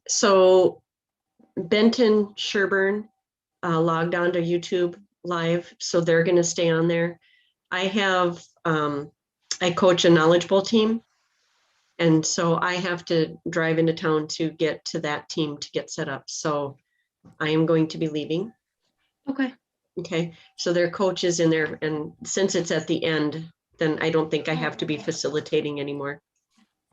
So Benton Sherburne logged on to YouTube Live, so they're going to stay on there. I have, I coach a Knowledge Bowl team, and so I have to drive into town to get to that team to get set up. So I am going to be leaving. Okay. Okay, so their coach is in there, and since it's at the end, then I don't think I have to be facilitating anymore.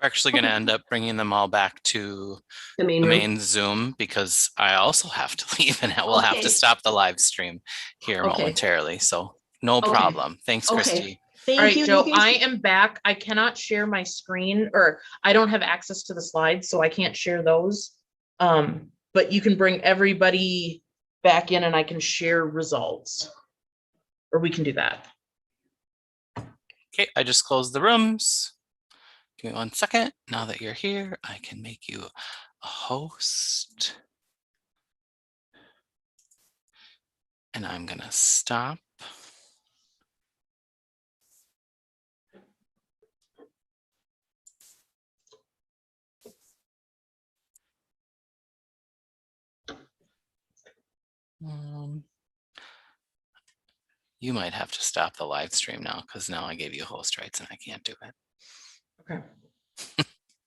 We're actually going to end up bringing them all back to The main the room. main Zoom because I also have to leave and we'll have to Okay. stop the live stream here Okay. momentarily. So no Okay. problem. Thanks, Okay. Christy. Thank All right, you. Joe, You guys- I am back. I cannot share my screen, or I don't have access to the slides, so I can't share those. But you can bring everybody back in and I can share results. Or we can do that. Okay, I just closed the rooms. Give me 1 second. Now that you're here, I can make you a host. And I'm gonna stop. You might have to stop the live stream now because now I gave you host rights and I can't do it. Okay.